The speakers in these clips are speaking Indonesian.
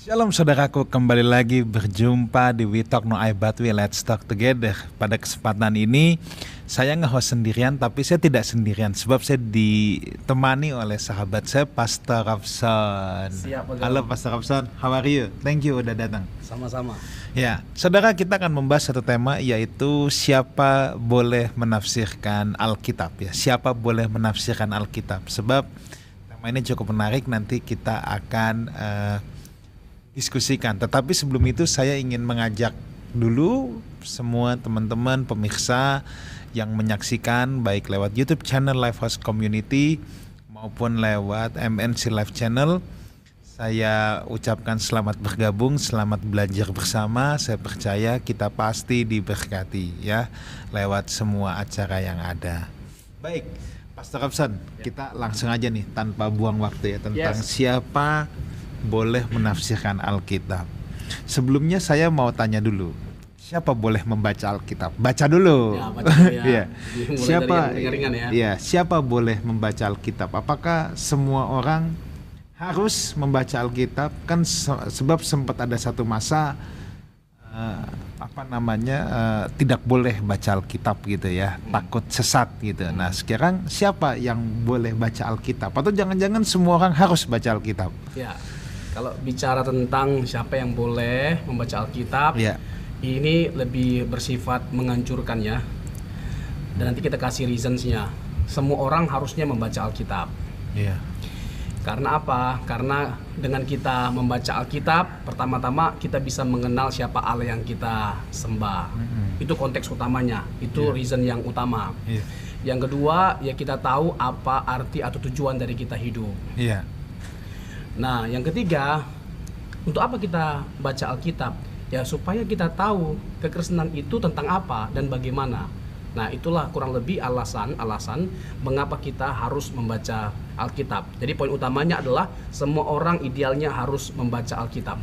Shalom saudaraku, kembali lagi berjumpa di We Talk No I But We Let's Talk Together. Pada kesempatan ini saya nge-host sendirian, tapi saya tidak sendirian sebab saya ditemani oleh sahabat saya, Pastor Robson. Siap, Halo Pastor Robson, how are you? Thank you udah datang. Sama-sama. Ya, saudara, kita akan membahas satu tema, yaitu siapa boleh menafsirkan Alkitab ya. Siapa boleh menafsirkan Alkitab? Sebab tema ini cukup menarik, nanti kita akan diskusikan. Tetapi sebelum itu saya ingin mengajak dulu semua teman-teman pemirsa yang menyaksikan baik lewat YouTube channel Lifehouse Community maupun lewat MNC Live Channel. Saya ucapkan selamat bergabung, selamat belajar bersama. Saya percaya kita pasti diberkati ya lewat semua acara yang ada. Baik, Pastor Robson, kita langsung aja nih tanpa buang waktu ya tentang siapa boleh menafsirkan Alkitab. Sebelumnya saya mau tanya dulu, siapa boleh membaca Alkitab? Baca dulu. Ya, baca dulu ya. Iya. Siapa? Ringan-ringan ya. Iya, siapa boleh membaca Alkitab? Apakah semua orang harus membaca Alkitab? Kan sebab sempat ada satu masa tidak boleh baca Alkitab gitu ya, takut sesat gitu. Nah, sekarang siapa yang boleh baca Alkitab? Atau jangan-jangan semua orang harus baca Alkitab? Ya. Kalau bicara tentang siapa yang boleh membaca Alkitab, ini lebih bersifat menganjurkan ya. Dan nanti kita kasih reasons-nya. Semua orang harusnya membaca Alkitab. Iya. Karena apa? Karena dengan kita membaca Alkitab, pertama-tama kita bisa mengenal siapa Allah yang kita sembah. Itu konteks utamanya. Itu reason yang utama. Yang kedua, ya kita tahu apa arti atau tujuan dari kita hidup. Iya. Nah, yang ketiga, untuk apa kita baca Alkitab? Ya, supaya kita tahu kekristenan itu tentang apa dan bagaimana. Nah, itulah kurang lebih alasan mengapa kita harus membaca Alkitab. Jadi poin utamanya adalah semua orang idealnya harus membaca Alkitab.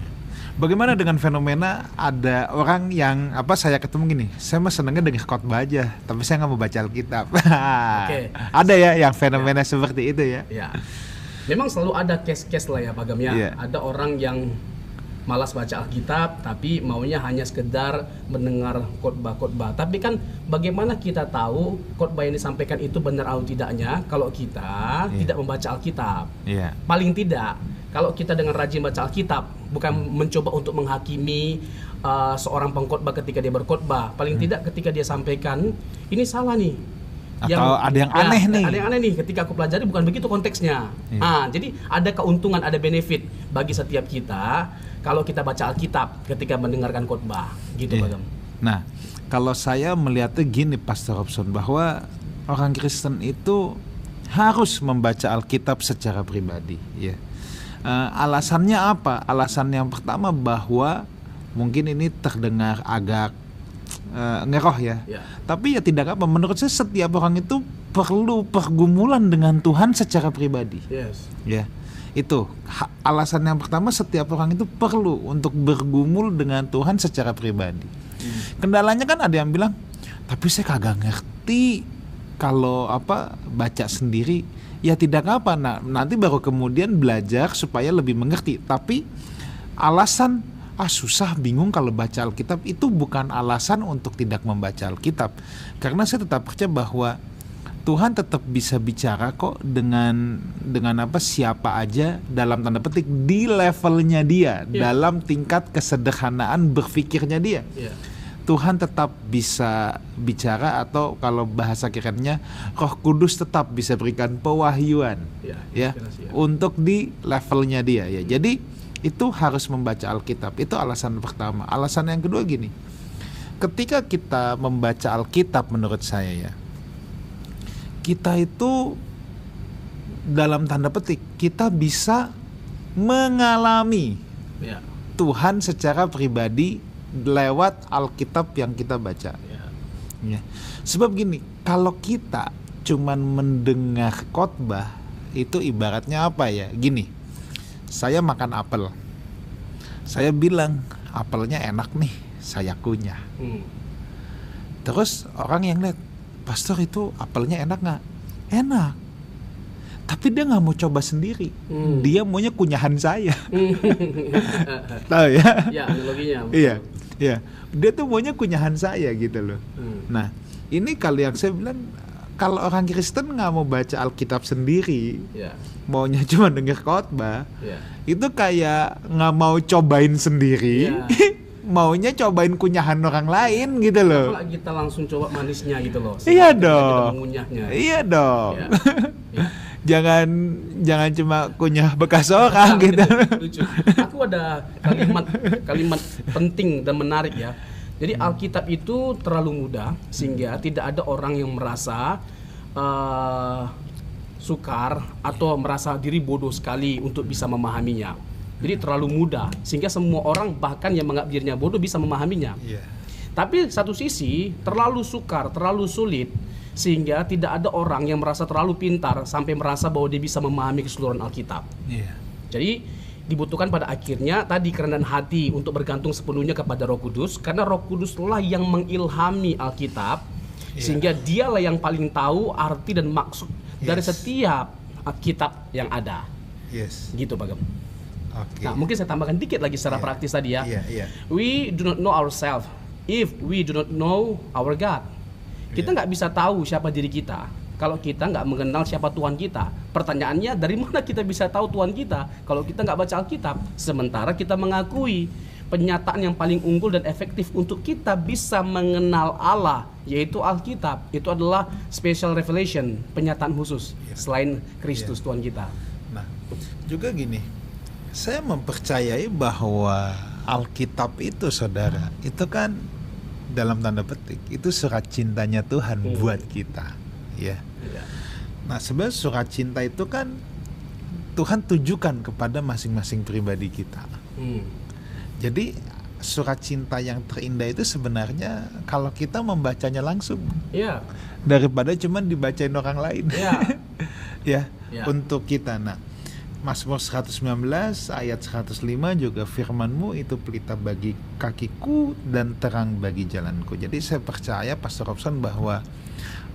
Bagaimana dengan fenomena ada orang yang saya ketemu gini, saya mah senengnya dengar khotbah aja, tapi saya nggak mau baca Alkitab. Oke. Ada ya yang fenomena seperti itu ya? Ya. Memang selalu ada case-case lah ya Pak Gam ya. Ada orang yang malas baca Alkitab tapi maunya hanya sekedar mendengar khotbah-khotbah. Tapi kan bagaimana kita tahu khotbah yang disampaikan itu benar atau tidaknya kalau kita tidak membaca Alkitab? Paling tidak kalau kita dengan rajin baca Alkitab, bukan mencoba untuk menghakimi seorang pengkhotbah ketika dia berkhotbah. Paling tidak ketika dia sampaikan ini salah nih. Atau ada yang aneh nih. Ada yang aneh nih ketika aku pelajari bukan begitu konteksnya. Jadi ada keuntungan, ada benefit bagi setiap kita kalau kita baca Alkitab ketika mendengarkan khotbah, gitu Pak Gam. Nah, kalau saya melihatnya gini Pastor Robson, bahwa orang Kristen itu harus membaca Alkitab secara pribadi ya. Alasannya apa? Alasan yang pertama bahwa mungkin ini terdengar agak ngeroh ya. Tapi ya tidak apa, menurut saya setiap orang itu perlu pergumulan dengan Tuhan secara pribadi. Ya. Itu alasan yang pertama, setiap orang itu perlu untuk bergumul dengan Tuhan secara pribadi. Kendalanya kan ada yang bilang, tapi saya kagak ngerti kalau baca sendiri. Ya tidak apa, nah, nanti baru kemudian belajar supaya lebih mengerti. Tapi alasan susah, bingung kalau baca Alkitab itu bukan alasan untuk tidak membaca Alkitab. Karena saya tetap percaya bahwa Tuhan tetap bisa bicara kok dengan siapa aja dalam tanda petik di levelnya dia, dalam tingkat kesederhanaan berpikirnya dia. Tuhan tetap bisa bicara, atau kalau bahasa kerennya Roh Kudus tetap bisa berikan pewahyuan untuk di levelnya dia ya. Jadi itu harus membaca Alkitab. Itu alasan pertama. Alasan yang kedua gini, ketika kita membaca Alkitab, menurut saya ya, kita itu dalam tanda petik kita bisa mengalami Tuhan secara pribadi lewat Alkitab yang kita baca. Sebab gini, kalau kita cuman mendengar khotbah, itu ibaratnya apa ya? Gini, saya makan apel, saya bilang apelnya enak nih, saya kunyah. Terus orang yang lihat, Pastor itu apelnya enak nggak? Enak. Tapi dia nggak mau coba sendiri. Dia maunya kunyahan saya. Tahu ya? Ya, analoginya. Iya, iya. Dia tuh maunya kunyahan saya gitu loh. Nah, ini kalau yang saya bilang, kalau orang Kristen nggak mau baca Alkitab sendiri, maunya cuma dengar khotbah, itu kayak nggak mau cobain sendiri. Maunya cobain kunyahan orang lain gitu loh. Kalau kita langsung coba manisnya gitu loh. Iya dong. Iya dong. Jangan cuma kunyah bekas orang gitu. Lucu. Aku ada kalimat penting dan menarik ya. Jadi Alkitab itu terlalu mudah sehingga tidak ada orang yang merasa sukar atau merasa diri bodoh sekali untuk bisa memahaminya. Jadi terlalu mudah sehingga semua orang bahkan yang menganggap dirinya bodoh bisa memahaminya. Tapi satu sisi terlalu sukar, terlalu sulit sehingga tidak ada orang yang merasa terlalu pintar sampai merasa bahwa dia bisa memahami keseluruhan Alkitab. Jadi dibutuhkan pada akhirnya tadi kerendahan hati untuk bergantung sepenuhnya kepada Roh Kudus, karena Roh Kuduslah yang mengilhami Alkitab sehingga dialah yang paling tahu arti dan maksud dari setiap Alkitab yang ada. Gitu Pak Gem. Nah, mungkin saya tambahkan dikit lagi secara praktis tadi ya. We do not know ourselves if we do not know our God. Kita nggak bisa tahu siapa diri kita kalau kita nggak mengenal siapa Tuhan kita. Pertanyaannya, dari mana kita bisa tahu Tuhan kita kalau kita nggak baca Alkitab? Sementara kita mengakui penyataan yang paling unggul dan efektif untuk kita bisa mengenal Allah, yaitu Alkitab. Itu adalah special revelation, penyataan khusus selain Kristus Tuhan kita. Nah, juga gini. Saya mempercayai bahwa Alkitab itu, saudara, itu kan dalam tanda petik itu surat cintanya Tuhan buat kita, ya. Nah, sebenarnya surat cinta itu kan Tuhan tujukan kepada masing-masing pribadi kita. Jadi surat cinta yang terindah itu sebenarnya kalau kita membacanya langsung, daripada cuma dibacain orang lain, untuk kita. Nah, Mazmur 119 ayat 105 juga, firman-Mu itu pelita bagi kakiku dan terang bagi jalanku. Jadi saya percaya Pastor Robson bahwa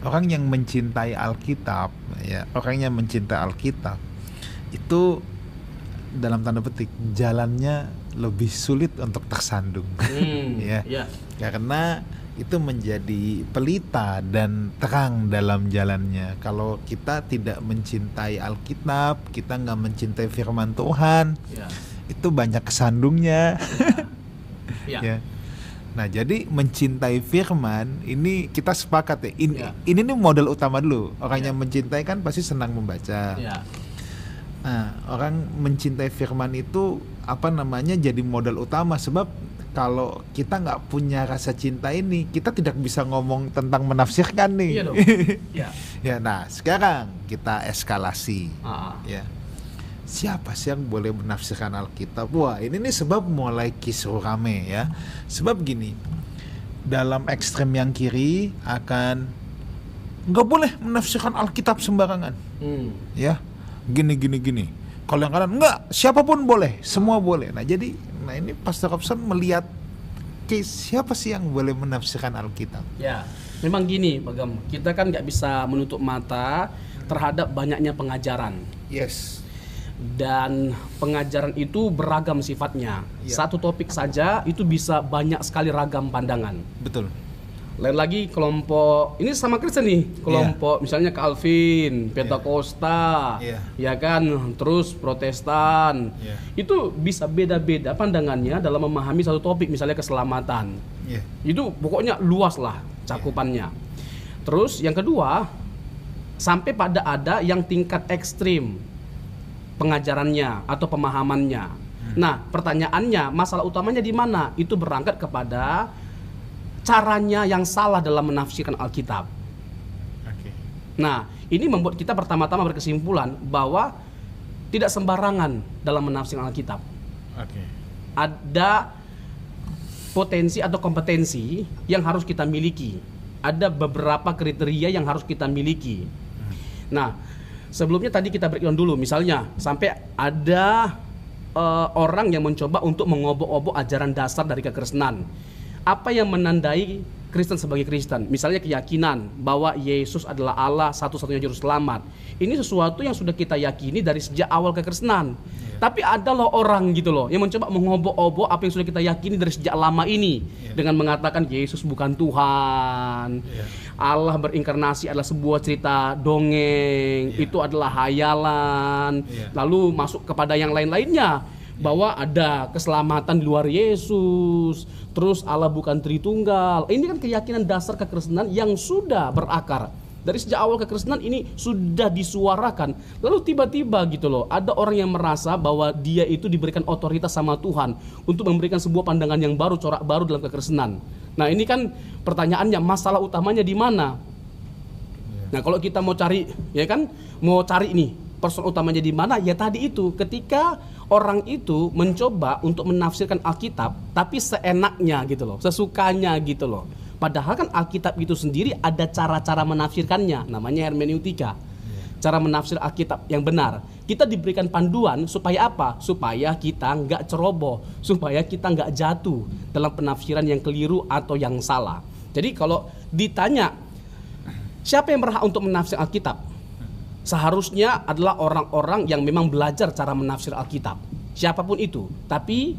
orang yang mencintai Alkitab, orang yang mencintai Alkitab itu dalam tanda petik jalannya lebih sulit untuk tersandung. Karena itu menjadi pelita dan terang dalam jalannya. Kalau kita tidak mencintai Alkitab, kita nggak mencintai firman Tuhan, itu banyak kesandungnya. Nah, jadi mencintai firman ini kita sepakat ya. Ini nih modal utama dulu. Orang yang mencintai kan pasti senang membaca. Nah, orang mencintai firman itu jadi modal utama, sebab kalau kita nggak punya rasa cinta ini, kita tidak bisa ngomong tentang menafsirkan nih. Nah, sekarang kita eskalasi. Siapa sih yang boleh menafsirkan Alkitab? Wah, ini nih sebab mulai kisruh rame ya. Sebab gini, dalam ekstrem yang kiri akan nggak boleh menafsirkan Alkitab sembarangan. Gini. Kalau yang kanan enggak, siapapun boleh, semua boleh. Nah, ini Pastor Robson melihat siapa sih yang boleh menafsirkan Alkitab? Memang gini, Pak Gem, kita kan nggak bisa menutup mata terhadap banyaknya pengajaran. Dan pengajaran itu beragam sifatnya. Satu topik saja itu bisa banyak sekali ragam pandangan. Betul. Lain lagi kelompok, ini sama Kristen nih, kelompok misalnya Calvin, Pentakosta, ya kan, terus Protestan, itu bisa beda-beda pandangannya dalam memahami satu topik, misalnya keselamatan, itu pokoknya luas lah cakupannya. Terus yang kedua, sampai pada ada yang tingkat ekstrim pengajarannya atau pemahamannya. Nah, pertanyaannya, masalah utamanya di mana? Itu berangkat kepada caranya yang salah dalam menafsirkan Alkitab. Nah, ini membuat kita pertama-tama berkesimpulan bahwa tidak sembarangan dalam menafsirkan Alkitab. Ada potensi atau kompetensi yang harus kita miliki. Ada beberapa kriteria yang harus kita miliki. Nah, sebelumnya tadi kita breakdown dulu. Misalnya, sampai ada orang yang mencoba untuk mengobok-obok ajaran dasar dari kekristenan. Apa yang menandai Kristen sebagai Kristen, misalnya keyakinan bahwa Yesus adalah Allah satu-satunya juru selamat. Ini sesuatu yang sudah kita yakini dari sejak awal kekristenan. Tapi ada loh orang gitu loh yang mencoba mengobok-obok apa yang sudah kita yakini dari sejak lama ini dengan mengatakan Yesus bukan Tuhan. Allah berinkarnasi adalah sebuah cerita dongeng, itu adalah hayalan. Lalu masuk kepada yang lain-lainnya bahwa ada keselamatan di luar Yesus, terus Allah bukan Tritunggal. Ini kan keyakinan dasar kekristenan yang sudah berakar. Dari sejak awal kekristenan ini sudah disuarakan. Lalu tiba-tiba gitu loh, ada orang yang merasa bahwa dia itu diberikan otoritas sama Tuhan untuk memberikan sebuah pandangan yang baru, corak baru dalam kekristenan. Nah ini kan pertanyaannya, masalah utamanya di mana? Nah kalau kita mau cari, ya kan, mau cari nih persoalan utamanya di mana? Ya tadi itu, ketika orang itu mencoba untuk menafsirkan Alkitab, tapi seenaknya gitu loh, sesukanya gitu loh. Padahal kan Alkitab itu sendiri ada cara-cara menafsirkannya, namanya hermeneutika. Cara menafsir Alkitab yang benar. Kita diberikan panduan supaya apa? Supaya kita nggak ceroboh, supaya kita nggak jatuh dalam penafsiran yang keliru atau yang salah. Jadi kalau ditanya, siapa yang berhak untuk menafsir Alkitab? Seharusnya adalah orang-orang yang memang belajar cara menafsir Alkitab. Siapapun itu. Tapi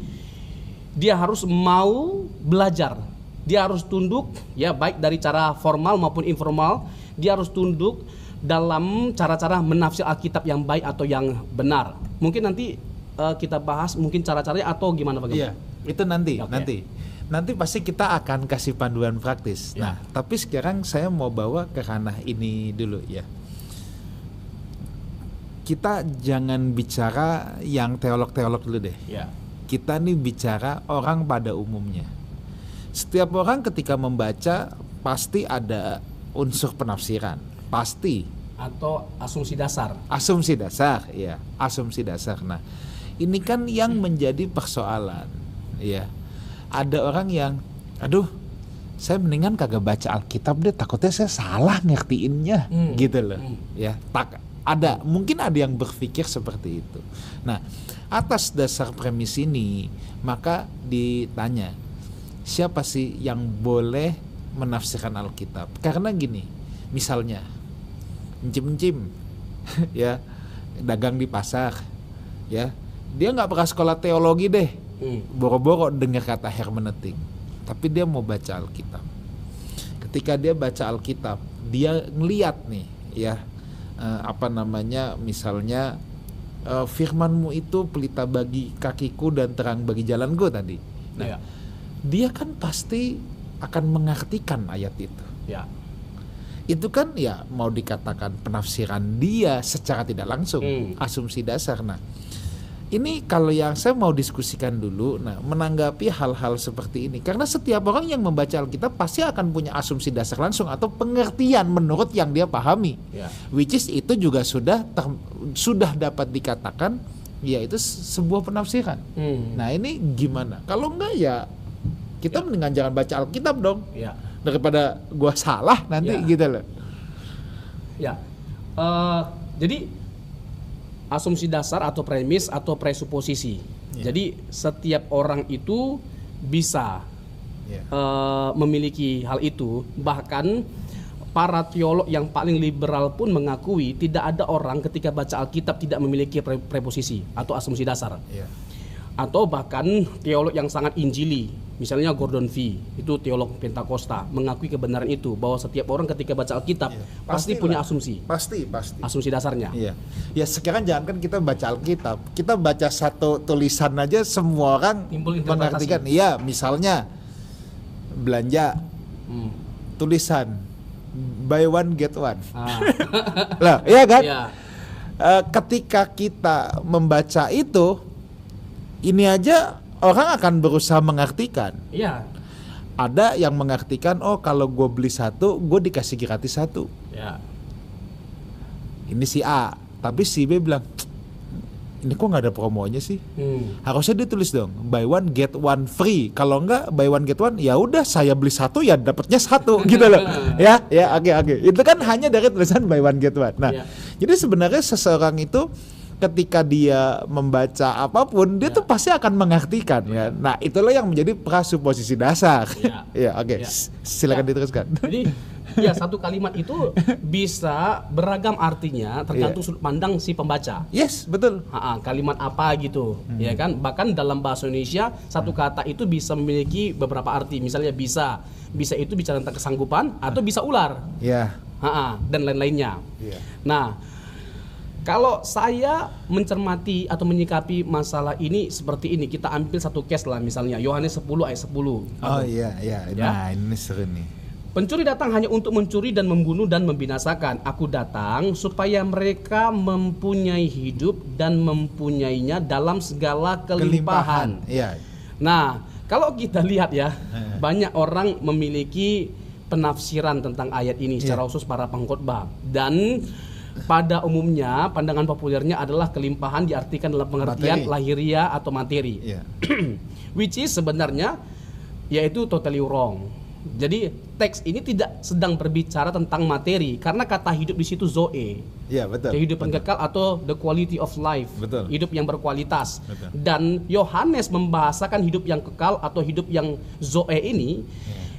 dia harus mau belajar. Dia harus tunduk, ya baik dari cara formal maupun informal. Dia harus tunduk dalam cara-cara menafsir Alkitab yang baik atau yang benar. Mungkin nanti kita bahas mungkin cara-caranya atau gimana bagaimana? Iya, itu nanti, Okay. nanti pasti kita akan kasih panduan praktis. Nah, tapi sekarang saya mau bawa ke ranah ini dulu ya. Kita jangan bicara yang teolog-teolog dulu deh. Kita nih bicara orang pada umumnya. Setiap orang ketika membaca pasti ada unsur penafsiran, pasti. Atau asumsi dasar. Asumsi dasar, ya, asumsi dasar. Nah, ini kan yang menjadi persoalan, ya. Ada orang yang, aduh, saya mendingan kagak baca Alkitab deh, takutnya saya salah ngertiinnya, gitu loh, ya. Mungkin ada yang berpikir seperti itu. Nah, atas dasar premis ini, maka ditanya, siapa sih yang boleh menafsirkan Alkitab? Karena gini, misalnya encim-encim ya, dagang di pasar ya, dia nggak pernah sekolah teologi deh, boro-boro dengar kata hermeneutik, tapi dia mau baca Alkitab. Ketika dia baca Alkitab, dia ngeliat nih ya, misalnya firman-Mu itu pelita bagi kakiku dan terang bagi jalanku tadi. Nah, dia kan pasti akan mengartikan ayat itu. Itu kan ya mau dikatakan penafsiran dia secara tidak langsung, asumsi dasar. Nah, ini kalau yang saya mau diskusikan dulu, menanggapi hal-hal seperti ini, karena setiap orang yang membaca Alkitab pasti akan punya asumsi dasar langsung atau pengertian menurut yang dia pahami, which is itu juga sudah dapat dikatakan yaitu sebuah penafsiran. Nah ini gimana? Kalau enggak ya kita mendingan jangan baca Alkitab dong, daripada gua salah nanti gitu loh. Jadi asumsi dasar atau premis atau presuposisi. Jadi setiap orang itu bisa memiliki hal itu. Bahkan para teolog yang paling liberal pun mengakui tidak ada orang ketika baca Alkitab tidak memiliki preposisi atau asumsi dasar. Atau bahkan teolog yang sangat injili, misalnya Gordon Fee, itu teolog Pentakosta, mengakui kebenaran itu, bahwa setiap orang ketika baca Alkitab pasti punya asumsi. Pasti. Asumsi dasarnya. Ya sekarang jangan kan kita baca Alkitab, kita baca satu tulisan aja semua orang mengartikan. Iya, misalnya belanja tulisan buy one get one. Lah, iya kan? Ketika kita membaca itu, ini aja orang akan berusaha mengartikan. Ada yang mengartikan, oh kalau gue beli satu, gue dikasih gratis satu. Ini si A, tapi si B bilang, ini kok nggak ada promonya sih? Harusnya ditulis dong, buy one get one free. Kalau enggak buy one get one, ya udah saya beli satu ya dapatnya satu, gitu loh. Oke. Itu kan hanya dari tulisan buy one get one. Nah, jadi sebenarnya seseorang itu ketika dia membaca apapun, dia tuh pasti akan mengartikan ya. Nah, itulah yang menjadi prasuposisi dasar. Ya, oke. Silakan diteruskan. Jadi ya satu kalimat itu bisa beragam artinya tergantung sudut pandang si pembaca. Yes, betul. Kalimat apa gitu, ya kan? Bahkan dalam bahasa Indonesia satu kata itu bisa memiliki beberapa arti. Misalnya bisa itu bicara tentang kesanggupan atau bisa ular. Dan lain-lainnya. Nah, kalau saya mencermati atau menyikapi masalah ini seperti ini, kita ambil satu case lah, misalnya Yohanes 10 ayat 10. Nah, ini seru nih. Pencuri datang hanya untuk mencuri dan membunuh dan membinasakan. Aku datang supaya mereka mempunyai hidup dan mempunyainya dalam segala kelimpahan. Nah, kalau kita lihat ya, banyak orang memiliki penafsiran tentang ayat ini secara khusus para pengkhotbah, dan pada umumnya pandangan populernya adalah kelimpahan diartikan dalam pengertian lahiria atau materi. Which is sebenarnya yaitu totally wrong. Jadi teks ini tidak sedang berbicara tentang materi, karena kata hidup di situ zoe. Kehidupan kekal atau the quality of life. Hidup yang berkualitas. Dan Yohanes membahasakan hidup yang kekal atau hidup yang zoe ini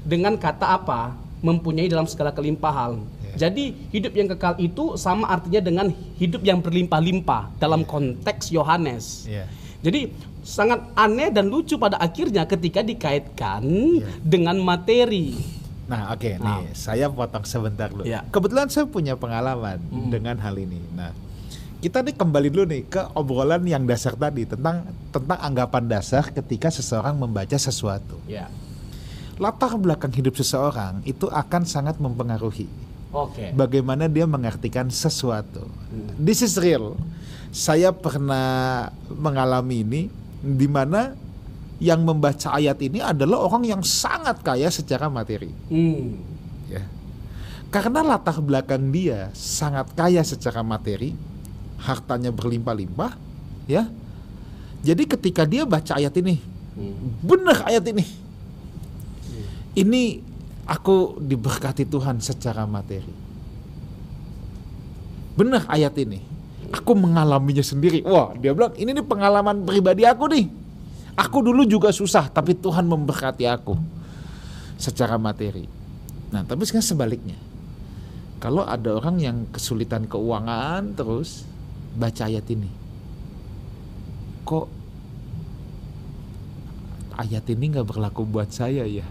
dengan kata apa? Mempunyai dalam segala kelimpahan. Jadi hidup yang kekal itu sama artinya dengan hidup yang berlimpah-limpah dalam konteks Yohanes. Jadi sangat aneh dan lucu pada akhirnya ketika dikaitkan dengan materi. Nah, nih saya potong sebentar dulu. Kebetulan saya punya pengalaman dengan hal ini. Nah, kita nih kembali dulu nih ke obrolan yang dasar tadi tentang anggapan dasar ketika seseorang membaca sesuatu. Latar belakang hidup seseorang itu akan sangat mempengaruhi bagaimana dia mengartikan sesuatu. This is real. Saya pernah mengalami ini, di mana yang membaca ayat ini adalah orang yang sangat kaya secara materi. Karena latar belakang dia sangat kaya secara materi, hartanya berlimpah-limpah, ya. Jadi ketika dia baca ayat ini, benar ayat ini. Ini aku diberkati Tuhan secara materi. Benar ayat ini. Aku mengalaminya sendiri. Wah, dia bilang ini nih pengalaman pribadi aku nih. Aku dulu juga susah, tapi Tuhan memberkati aku secara materi. Nah, tapi sekarang sebaliknya. Kalau ada orang yang kesulitan keuangan terus baca ayat ini, kok ayat ini nggak berlaku buat saya ya?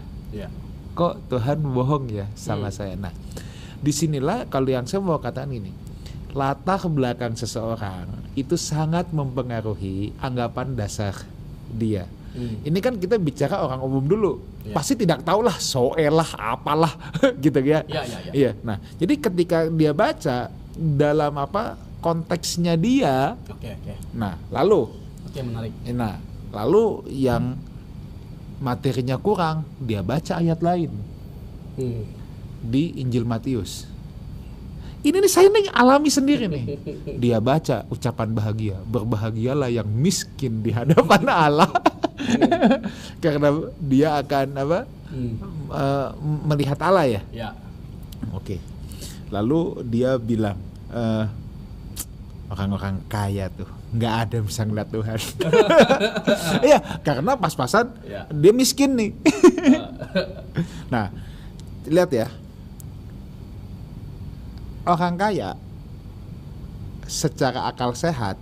Kok Tuhan bohong ya sama saya? Nah, disinilah kalau yang saya mau katakan ini, latar belakang seseorang itu sangat mempengaruhi anggapan dasar dia. Ini kan kita bicara orang umum dulu, pasti tidak tahulah soelah apalah gitu ya. Nah, jadi ketika dia baca dalam apa konteksnya dia, nah lalu, menarik. Nah, lalu yang materinya kurang, dia baca ayat lain di Injil Matius. Ini nih saya nih alami sendiri nih. Dia baca ucapan bahagia, berbahagialah yang miskin di hadapan Allah, karena dia akan apa? Melihat Allah ya. Oke. Lalu dia bilang, orang-orang kaya tuh nggak ada yang bisa ngeliat Tuhan. Iya, karena pas-pasan dia miskin nih. Nah, lihat ya, orang kaya secara akal sehat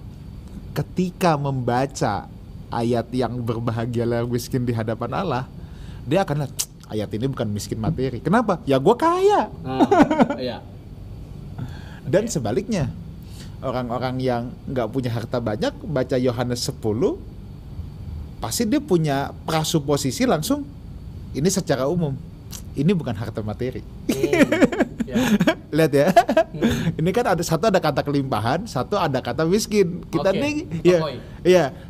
ketika membaca ayat yang berbahagialah miskin di hadapan Allah, dia akan lihat ayat ini bukan miskin materi. Kenapa? Ya gue kaya. Dan sebaliknya, orang-orang yang nggak punya harta banyak baca Yohanes 10, pasti dia punya prasuposisi langsung ini secara umum, ini bukan harta materi. Lihat ya, ini kan ada kata kelimpahan, satu ada kata miskin. Kita nih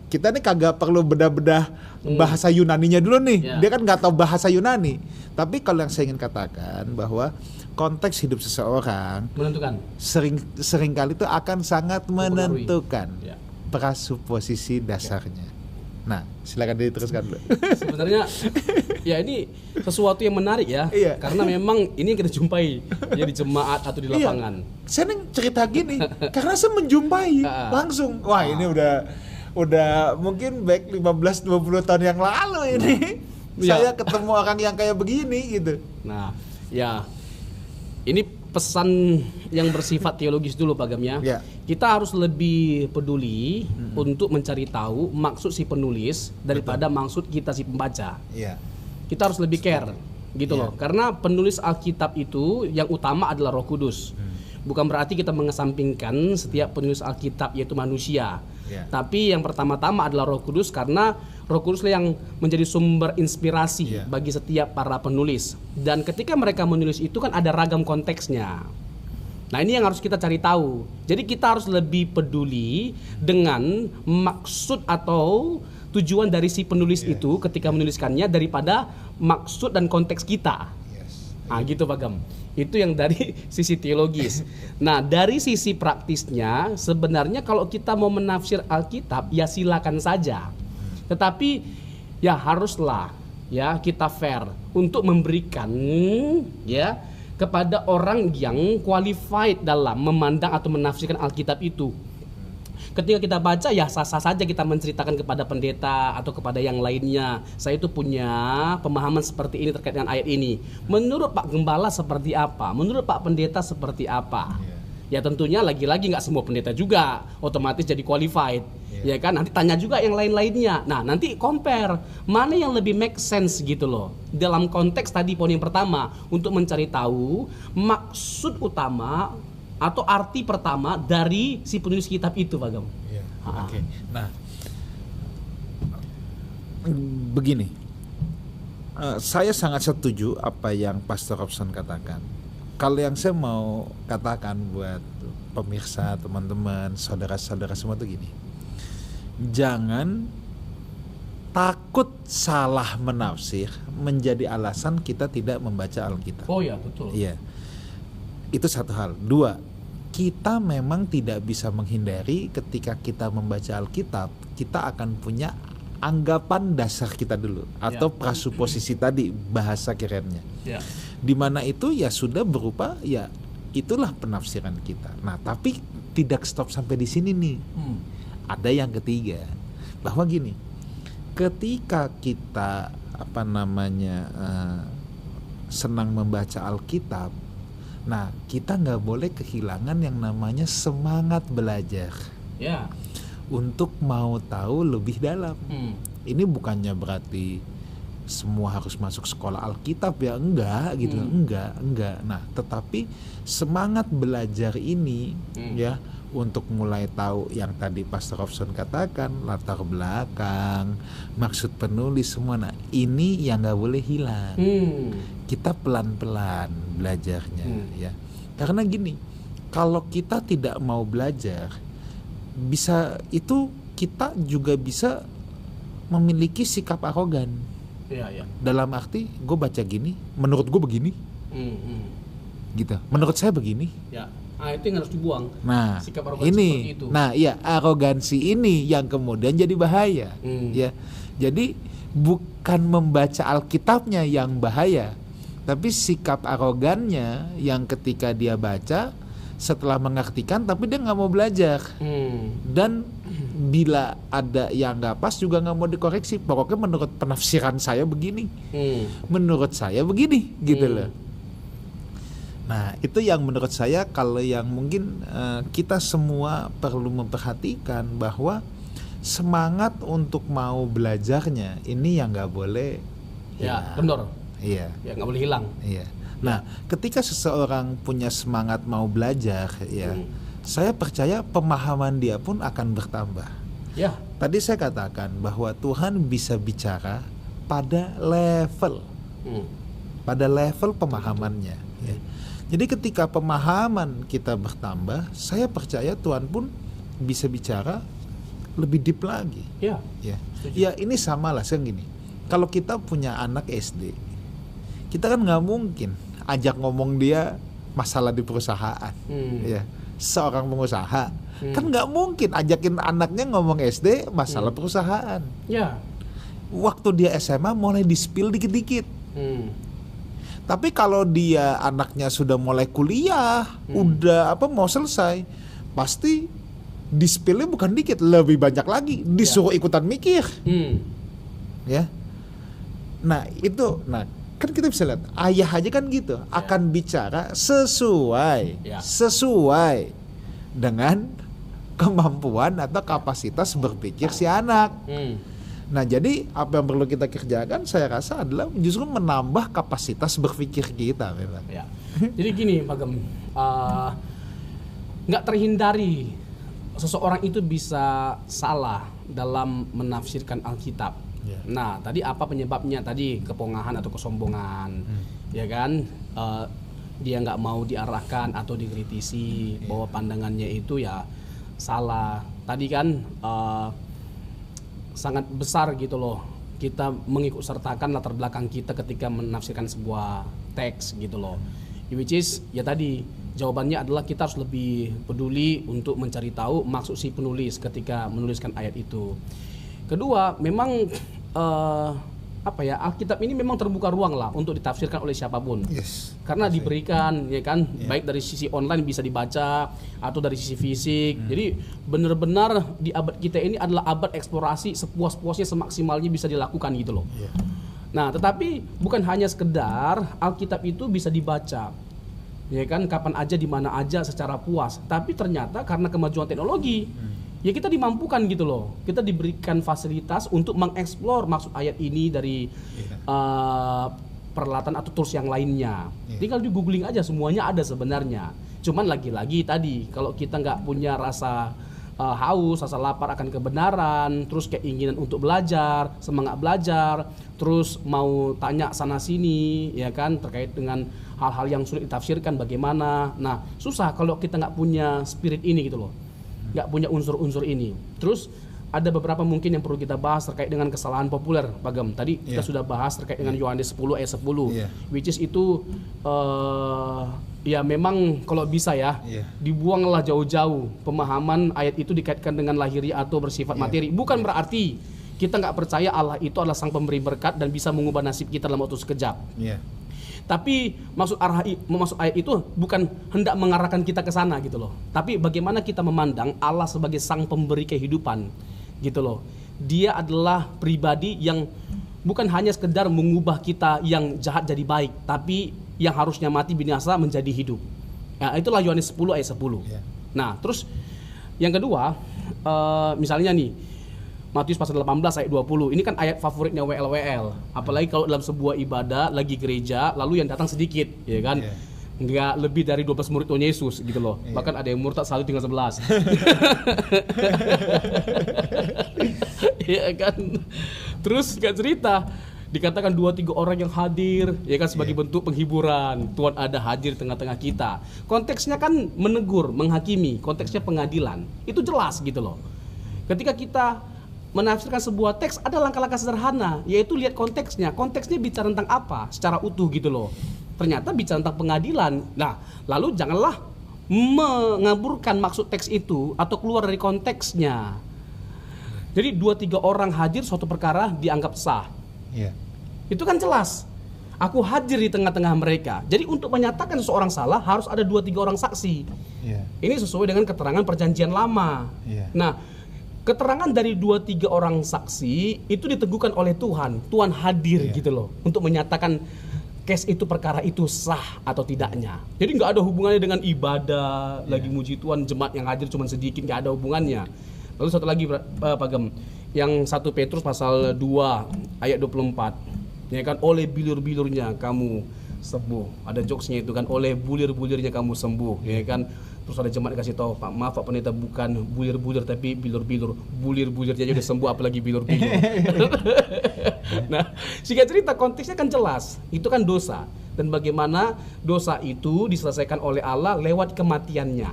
kita nih kagak perlu bedah-bedah bahasa Yunaninya dulu nih. Dia kan nggak tahu bahasa Yunani. Tapi kalau yang saya ingin katakan bahwa konteks hidup seseorang menentukan, sering kali itu akan sangat menentukan prasuposisi dasarnya. Nah, silakan diteruskan dulu. Sebenarnya ya ini sesuatu yang menarik ya. Iya. Karena memang ini yang kita jumpai ya di jemaat atau di lapangan. Iya. Saya cerita gini karena saya menjumpai langsung. Wah, ini udah mungkin back 15-20 tahun yang lalu ini. Saya ketemu orang yang kayak begini gitu. Nah, ya ini pesan yang bersifat teologis dulu Pak Gam ya. Kita harus lebih peduli untuk mencari tahu maksud si penulis daripada maksud kita si pembaca. Kita harus lebih care gitu loh. Karena penulis Alkitab itu yang utama adalah Roh Kudus. Bukan berarti kita mengesampingkan setiap penulis Alkitab yaitu manusia. Tapi yang pertama-tama adalah Roh Kudus, karena Roh Kudus yang menjadi sumber inspirasi bagi setiap para penulis. Dan ketika mereka menulis itu kan ada ragam konteksnya. Nah, ini yang harus kita cari tahu. Jadi kita harus lebih peduli dengan maksud atau tujuan dari si penulis itu ketika menuliskannya daripada maksud dan konteks kita. Nah, gitu Pak Gam. Itu yang dari sisi teologis. Nah, dari sisi praktisnya sebenarnya kalau kita mau menafsir Alkitab ya silakan saja. Tetapi ya haruslah ya kita fair untuk memberikan ya kepada orang yang qualified dalam memandang atau menafsirkan Alkitab itu. Ketika kita baca ya sah-sah saja kita menceritakan kepada pendeta atau kepada yang lainnya, saya itu punya pemahaman seperti ini terkait dengan ayat ini. Menurut Pak Gembala seperti apa? Menurut Pak Pendeta seperti apa? Ya tentunya lagi-lagi nggak semua pendeta juga otomatis jadi qualified. Ya kan, nanti tanya juga yang lain-lainnya. Nah, nanti compare mana yang lebih make sense gitu loh. Dalam konteks tadi poin yang pertama untuk mencari tahu maksud utama atau arti pertama dari si penulis kitab itu, Pak Gam. Oke. Nah, begini, saya sangat setuju apa yang Pastor Robson katakan. Kalau yang saya mau katakan buat pemirsa, teman-teman, saudara-saudara semua tuh gini, jangan takut salah menafsir menjadi alasan kita tidak membaca Alkitab. Oh ya, betul. Iya. Itu satu hal. Dua, kita memang tidak bisa menghindari ketika kita membaca Alkitab, kita akan punya anggapan dasar kita dulu atau prasuposisi tadi bahasa kerennya. Di mana itu ya sudah berupa ya itulah penafsiran kita. Nah, tapi tidak stop sampai di sini nih. Ada yang ketiga, bahwa gini, ketika kita senang membaca Alkitab, nah kita nggak boleh kehilangan yang namanya semangat belajar, untuk mau tahu lebih dalam. Ini bukannya berarti semua harus masuk sekolah Alkitab ya, enggak gitu, enggak. Nah, tetapi semangat belajar ini ya untuk mulai tahu yang tadi Pastor Robson katakan, latar belakang, maksud penulis semua. Nah, ini yang nggak boleh hilang. Kita pelan-pelan belajarnya ya. Karena gini, kalau kita tidak mau belajar, bisa itu kita juga bisa memiliki sikap arogan. Dalam arti gue baca gini, menurut gue begini, gitu. Menurut saya begini. Itu yang harus dibuang. Nah, sikap arogansi ini, seperti itu. nah iya arogansi ini yang kemudian jadi bahaya. Ya, jadi bukan membaca Alkitabnya yang bahaya, tapi sikap arogannya yang ketika dia baca setelah mengartikan tapi dia nggak mau belajar. Dan bila ada yang nggak pas juga nggak mau dikoreksi. Pokoknya menurut penafsiran saya begini, menurut saya begini, gitu loh. Nah, itu yang menurut saya kalau yang mungkin kita semua perlu memperhatikan, bahwa semangat untuk mau belajarnya ini yang nggak boleh kendor. Iya. Ya nggak boleh hilang. Iya. Nah, ketika seseorang punya semangat mau belajar, saya percaya pemahaman dia pun akan bertambah. Tadi saya katakan bahwa Tuhan bisa bicara pada level, pada level pemahamannya. Ya. Jadi ketika pemahaman kita bertambah, saya percaya Tuhan pun bisa bicara lebih deep lagi. Ya, ini sama lah sekarang gini. Kalau kita punya anak SD, kita kan nggak mungkin ajak ngomong dia masalah di perusahaan. Ya, seorang pengusaha, kan nggak mungkin ajakin anaknya ngomong SD masalah perusahaan. Ya. Waktu dia SMA mulai di-spill dikit-dikit. Tapi kalau dia anaknya sudah mulai kuliah, udah mau selesai, pasti di-spillnya bukan dikit, lebih banyak lagi, disuruh ikutan mikir. Ya. Nah itu, kan kita bisa lihat ayah aja kan gitu, akan bicara sesuai dengan kemampuan atau kapasitas berpikir si anak. Nah jadi apa yang perlu kita kerjakan saya rasa adalah justru menambah kapasitas berpikir kita memang. Ya. Jadi gini Pak Gem, nggak terhindari seseorang itu bisa salah dalam menafsirkan Alkitab. Nah tadi apa penyebabnya? Tadi kepongahan atau kesombongan, ya kan? Dia nggak mau diarahkan atau dikritisi bahwa pandangannya itu ya salah. Tadi kan sangat besar gitu loh kita mengikut sertakan latar belakang kita ketika menafsirkan sebuah teks gitu loh. Which is ya tadi jawabannya adalah kita harus lebih peduli untuk mencari tahu maksud si penulis ketika menuliskan ayat itu. Kedua, memang Alkitab ini memang terbuka ruang lah untuk ditafsirkan oleh siapapun. Karena diberikan ya kan, baik dari sisi online bisa dibaca atau dari sisi fisik. Jadi benar-benar di abad kita ini adalah abad eksplorasi sepuas-puasnya, semaksimalnya bisa dilakukan gitu loh. Nah, tetapi bukan hanya sekedar Alkitab itu bisa dibaca ya kan kapan aja di mana aja secara puas, tapi ternyata karena kemajuan teknologi ya kita dimampukan gitu loh, kita diberikan fasilitas untuk mengeksplor maksud ayat ini dari peralatan atau tools yang lainnya. Tinggal di googling aja, semuanya ada sebenarnya. Cuman lagi-lagi tadi kalau kita nggak punya rasa haus, rasa lapar akan kebenaran, terus keinginan untuk belajar, semangat belajar, terus mau tanya sana sini ya kan terkait dengan hal-hal yang sulit ditafsirkan bagaimana. Nah susah kalau kita nggak punya spirit ini gitu loh, nggak punya unsur-unsur ini. Terus ada beberapa mungkin yang perlu kita bahas terkait dengan kesalahan populer, Pak Gem. Tadi kita sudah bahas terkait dengan Yohanes 10 ayat 10, which is itu ya memang kalau bisa ya dibuanglah jauh-jauh pemahaman ayat itu dikaitkan dengan lahiriah atau bersifat materi. Bukan berarti kita nggak percaya Allah itu adalah sang pemberi berkat dan bisa mengubah nasib kita dalam waktu sekejap. Tapi maksud ayat itu bukan hendak mengarahkan kita ke sana gitu loh. Tapi bagaimana kita memandang Allah sebagai sang pemberi kehidupan gitu loh. Dia adalah pribadi yang bukan hanya sekedar mengubah kita yang jahat jadi baik, tapi yang harusnya mati binasa menjadi hidup. Nah, itulah Yohanes 10 ayat 10. Nah, terus yang kedua, misalnya nih Matius pasal 18 ayat 20. Ini kan ayat favoritnya WL. Apalagi kalau dalam sebuah ibadah lagi gereja lalu yang datang sedikit, ya kan? Nggak lebih dari 12 murid Tuhan Yesus gitu loh. Bahkan ada yang murtad selalu tinggal 11. Ya kan? Terus gak cerita dikatakan 2-3 orang yang hadir ya kan sebagai bentuk penghiburan. Tuhan ada hadir tengah-tengah kita. Konteksnya kan menegur, menghakimi, konteksnya pengadilan. Itu jelas gitu loh. Ketika kita menafsirkan sebuah teks ada langkah-langkah sederhana, yaitu lihat konteksnya. Konteksnya bicara tentang apa secara utuh gitu loh. Ternyata bicara tentang pengadilan. Nah, lalu janganlah mengaburkan maksud teks itu atau keluar dari konteksnya. Jadi 2-3 orang hadir suatu perkara dianggap sah. Itu kan jelas. Aku hadir di tengah-tengah mereka. Jadi untuk menyatakan seseorang salah harus ada 2-3 orang saksi. Ini sesuai dengan keterangan perjanjian lama. Nah, keterangan dari 2-3 orang saksi itu diteguhkan oleh Tuhan. Tuhan hadir gitu loh untuk menyatakan case itu, perkara itu sah atau tidaknya. Jadi nggak ada hubungannya dengan ibadah, lagi muji Tuhan, jemaat yang hadir cuma sedikit, nggak ada hubungannya. Lalu satu lagi Pak Gem, yang 1 Petrus pasal 2 ayat 24. Ya kan, oleh bilur-bilurnya kamu sembuh. Ada jokesnya itu kan, oleh bulir-bulirnya kamu sembuh, ya kan. Terus ada jemaat kasih tahu, Pak maaf Pak Pendeta, bukan bulir-bulir tapi bilur-bilur. Bulir-bulirnya aja udah sembuh, apalagi bilur-bilur. Nah, singkat cerita konteksnya kan jelas. Itu kan dosa, dan bagaimana dosa itu diselesaikan oleh Allah lewat kematiannya.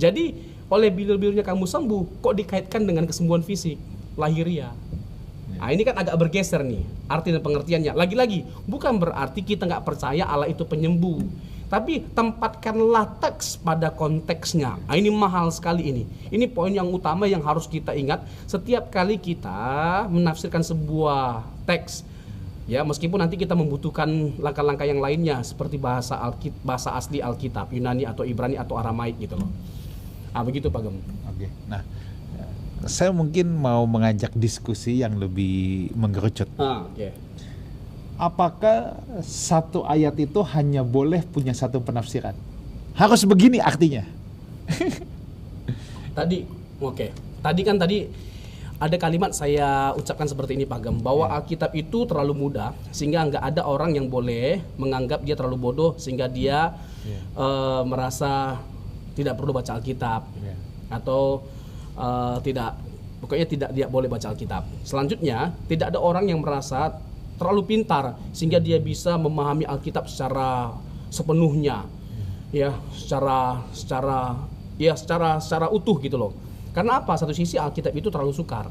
Jadi oleh bilur-bilurnya kamu sembuh, kok dikaitkan dengan kesembuhan fisik, lahiriah. Nah ini kan agak bergeser nih arti dan pengertiannya. Lagi-lagi bukan berarti kita nggak percaya Allah itu penyembuh, Tapi tempatkanlah teks pada konteksnya. Nah, ini mahal sekali ini. Ini poin yang utama yang harus kita ingat setiap kali kita menafsirkan sebuah teks. Ya, meskipun nanti kita membutuhkan langkah-langkah yang lainnya seperti bahasa asli Alkitab, Yunani atau Ibrani atau Aramaik gitu loh. Ah, begitu Pak Gem. Oke. Nah, saya mungkin mau mengajak diskusi yang lebih mengerucut. Oke. Apakah satu ayat itu hanya boleh punya satu penafsiran? Harus begini artinya? Tadi ada kalimat saya ucapkan seperti ini Pak Gem, bahwa Alkitab itu terlalu mudah sehingga nggak ada orang yang boleh menganggap dia terlalu bodoh sehingga dia merasa tidak perlu baca Alkitab atau pokoknya tidak dia boleh baca Alkitab. Selanjutnya, tidak ada orang yang merasa terlalu pintar sehingga dia bisa memahami Alkitab secara sepenuhnya, secara utuh gitu loh. Karena apa? Satu sisi Alkitab itu terlalu sukar.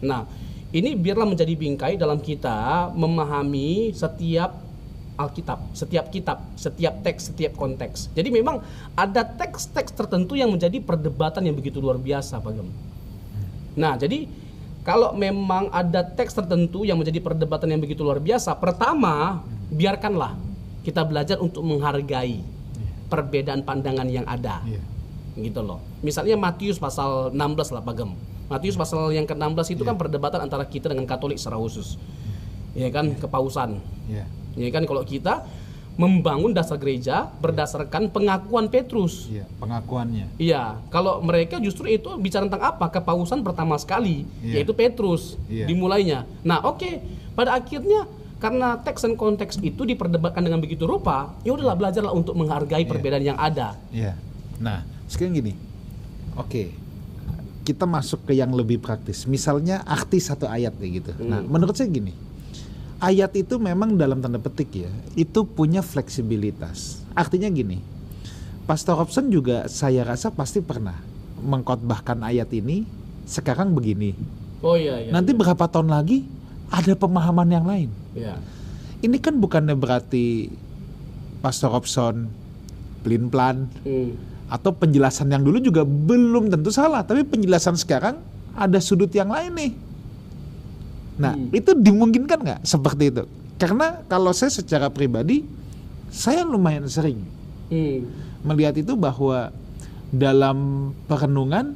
Nah, ini biarlah menjadi bingkai dalam kita memahami setiap Alkitab, setiap kitab, setiap teks, setiap konteks. Jadi memang ada teks-teks tertentu yang menjadi perdebatan yang begitu luar biasa, Pak Gem. Nah, jadi kalau memang ada teks tertentu yang menjadi perdebatan yang begitu luar biasa, pertama, biarkanlah kita belajar untuk menghargai perbedaan pandangan yang ada. Gitu loh. Misalnya Matius pasal 16 lah Pak Gem. Matius pasal yang ke-16 itu kan perdebatan antara kita dengan Katolik secara khusus. Ya kan, kepausan. Ya kan, kalau kita membangun dasar gereja berdasarkan pengakuan Petrus. Pengakuannya. Iya, kalau mereka justru itu bicara tentang apa? Kepausan pertama sekali, yaitu Petrus dimulainya. Nah, oke. Pada akhirnya karena teks dan konteks itu diperdebatkan dengan begitu rupa, ya udahlah belajarlah untuk menghargai perbedaan yang ada. Nah, sekarang gini. Oke. Kita masuk ke yang lebih praktis. Misalnya arti satu ayat gitu. Nah, menurut saya gini. Ayat itu memang dalam tanda petik itu punya fleksibilitas. Artinya gini, Pastor Robson juga saya rasa pasti pernah mengkhotbahkan ayat ini sekarang begini. Nanti berapa tahun lagi ada pemahaman yang lain. Ini kan bukannya berarti Pastor Robson pelin-pelan atau penjelasan yang dulu juga belum tentu salah, tapi penjelasan sekarang ada sudut yang lain nih. Nah, itu dimungkinkan nggak seperti itu? Karena kalau saya secara pribadi, saya lumayan sering melihat itu bahwa dalam perenungan,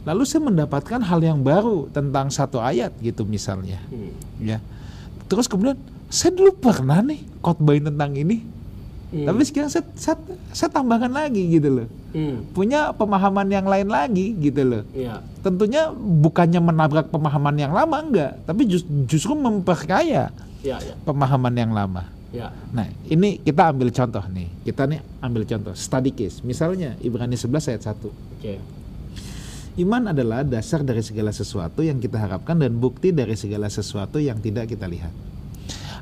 lalu saya mendapatkan hal yang baru tentang satu ayat gitu misalnya, Terus kemudian saya dulu pernah nih khotbahin tentang ini, tapi sekarang saya tambahkan lagi gitu loh. Punya pemahaman yang lain lagi gitu loh. Tentunya bukannya menabrak pemahaman yang lama, enggak, tapi justru memperkaya pemahaman yang lama. Nah, ini kita ambil contoh nih. Kita nih ambil contoh study case. Misalnya Ibrani 11 ayat 1. Iman adalah dasar dari segala sesuatu yang kita harapkan dan bukti dari segala sesuatu yang tidak kita lihat.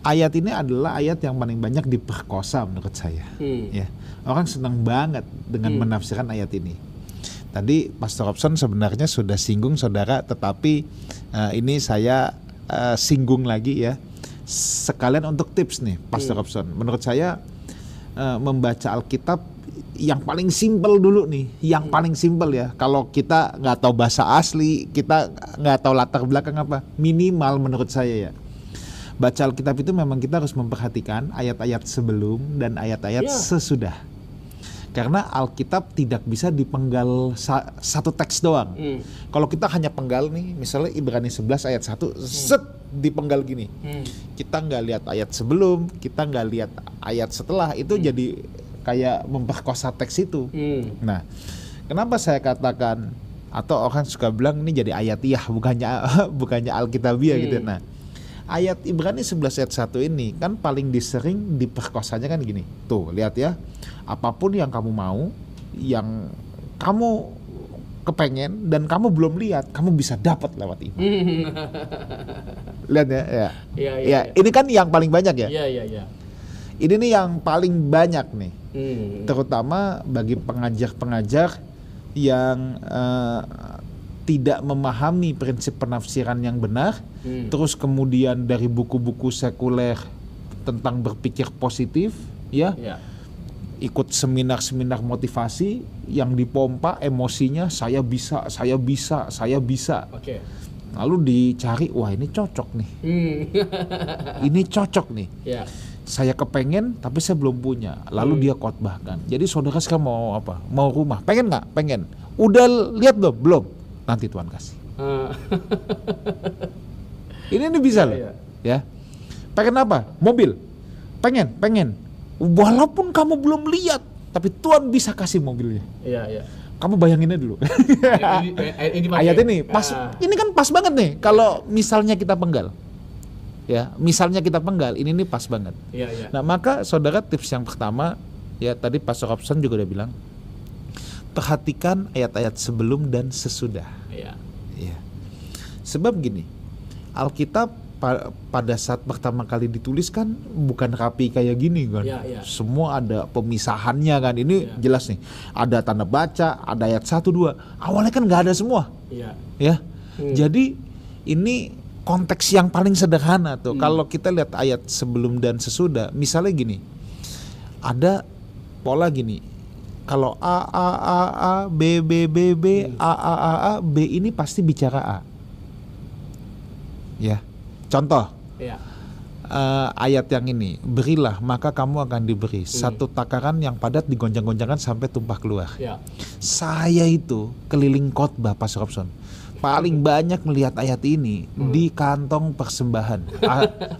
Ayat ini adalah ayat yang paling banyak diperkosa menurut saya. Orang senang banget dengan menafsirkan ayat ini. Tadi Pastor Robson sebenarnya sudah singgung saudara, tetapi ini saya singgung lagi sekalian untuk tips nih Pastor Robson. Menurut saya membaca Alkitab yang paling simpel dulu nih, yang paling simpel Kalau kita nggak tahu bahasa asli, kita nggak tahu latar belakang apa, minimal menurut saya baca Alkitab itu memang kita harus memperhatikan ayat-ayat sebelum dan ayat-ayat sesudah. Karena Alkitab tidak bisa dipenggal satu teks doang. Kalau kita hanya penggal nih, misalnya Ibrani 11 ayat 1, dipenggal gini. Kita nggak lihat ayat sebelum, kita nggak lihat ayat setelah, itu jadi kayak memperkosa teks itu. Nah, kenapa saya katakan, atau orang suka bilang ini jadi ayatiyah, bukannya Alkitabiah gitu. Nah, ayat Ibrani 11 ayat 1 ini kan paling disering diperkosanya kan gini. Tuh, lihat apapun yang kamu mau, yang kamu kepengen dan kamu belum lihat, kamu bisa dapat lewat iman. Lihat ini kan yang paling banyak Ini nih yang paling banyak nih. Terutama bagi pengajar-pengajar yang tidak memahami prinsip penafsiran yang benar, terus kemudian dari buku-buku sekuler tentang berpikir positif, ikut seminar-seminar motivasi yang dipompa emosinya, saya bisa. Oke. Lalu dicari, wah ini cocok nih. Ini cocok nih. Ya. Saya kepengen tapi saya belum punya. Lalu dia khotbahkan. Jadi saudara sekarang mau apa? Mau rumah? Pengen nggak? Pengen. Udah lihat belum? Belum. Nanti Tuhan kasih. Ini bisa loh. Ya. Pengen apa? Mobil. Pengen. Walaupun kamu belum lihat, tapi Tuhan bisa kasih mobilnya. Iya. Kamu bayanginnya dulu. Ayat ini pas. Ini kan pas banget nih. Kalau misalnya kita penggal. Ya, misalnya kita penggal, ini nih pas banget. Iya. Nah, maka saudara tips yang pertama, ya tadi Pastor Robson juga udah bilang, perhatikan ayat-ayat sebelum dan sesudah. Iya. Ya. Sebab gini, Alkitab pada saat pertama kali ditulis kan bukan rapi kayak gini kan. Ya. Semua ada pemisahannya kan. Ini jelas nih. Ada tanda baca, ada ayat 1, 2. Awalnya kan nggak ada semua. Iya. Ya. Jadi ini konteks yang paling sederhana tuh. Kalau kita lihat ayat sebelum dan sesudah, misalnya gini. Ada pola gini. Kalau A, B, A, B ini pasti bicara A. Ya. Contoh, ayat yang ini, berilah maka kamu akan diberi satu takaran yang padat digoncang-goncangkan sampai tumpah keluar. Saya itu keliling khotbah Pastor Robson, paling banyak melihat ayat ini di kantong persembahan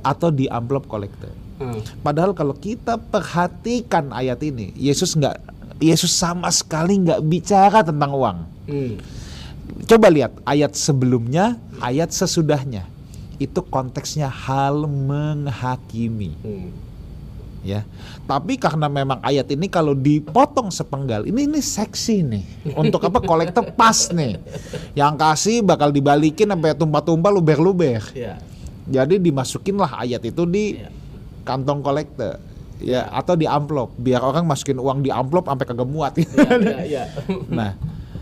atau di amplop kolektor. Padahal kalau kita perhatikan ayat ini, Yesus sama sekali nggak bicara tentang uang. Coba lihat ayat sebelumnya, ayat sesudahnya. Itu konteksnya hal menghakimi. Ya. Tapi karena memang ayat ini kalau dipotong sepenggal, ini seksi nih. Untuk apa? Kolektor pas nih. Yang kasih bakal dibalikin sampai tumpah-tumpah, luber-luber. Jadi dimasukinlah ayat itu di kantong kolektor. Ya, atau di amplop. Biar orang masukin uang di amplop sampai kagak muat. Nah,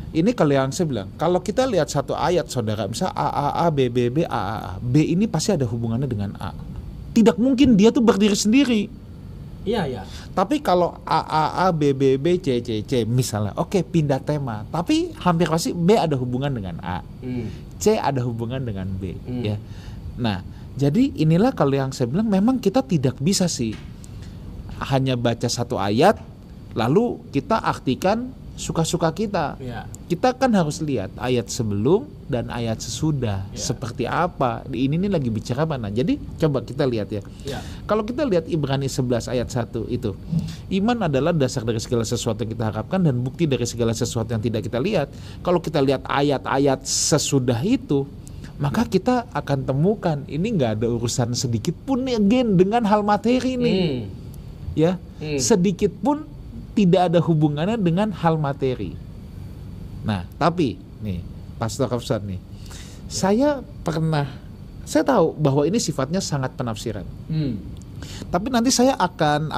ini kalau yang saya bilang, kalau kita lihat satu ayat saudara, misalnya A, B, A. B ini pasti ada hubungannya dengan A. Tidak mungkin dia tuh berdiri sendiri. Iya. Tapi kalau A, B, C misalnya, oke, pindah tema. Tapi hampir pasti B ada hubungan dengan A. C ada hubungan dengan B. Ya. Nah, jadi inilah kalau yang saya bilang, memang kita tidak bisa sih hanya baca satu ayat, lalu kita artikan suka-suka kita. Kita kan harus lihat ayat sebelum dan ayat sesudah seperti apa. Ini nih lagi bicara mana. Jadi coba kita lihat ya. Kalau kita lihat Ibrani 11 ayat 1 itu, iman adalah dasar dari segala sesuatu yang kita harapkan dan bukti dari segala sesuatu yang tidak kita lihat. Kalau kita lihat ayat-ayat sesudah itu, maka kita akan temukan ini nggak ada urusan sedikit pun dengan hal materi nih. Ya, sedikit pun tidak ada hubungannya dengan hal materi. Nah, tapi nih Pastor Robson nih, saya tahu bahwa ini sifatnya sangat penafsiran. Tapi nanti saya akan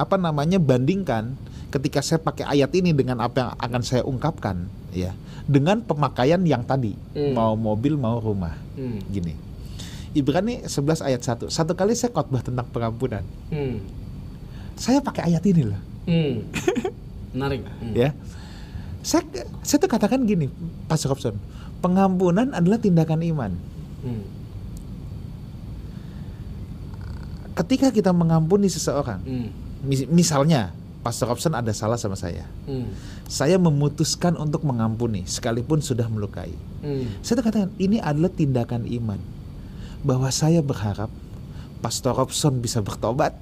bandingkan ketika saya pakai ayat ini dengan apa yang akan saya ungkapkan, ya, dengan pemakaian yang tadi, mau mobil mau rumah. Gini, Ibrani 11 ayat 1. Satu kali saya khotbah tentang pengampunan. Saya pakai ayat ini loh. Menarik. Ya, saya tuh katakan gini, Pastor Robson, pengampunan adalah tindakan iman. Ketika kita mengampuni seseorang, misalnya Pastor Robson ada salah sama saya, saya memutuskan untuk mengampuni sekalipun sudah melukai. Saya tuh katakan ini adalah tindakan iman, bahwa saya berharap Pastor Robson bisa bertobat.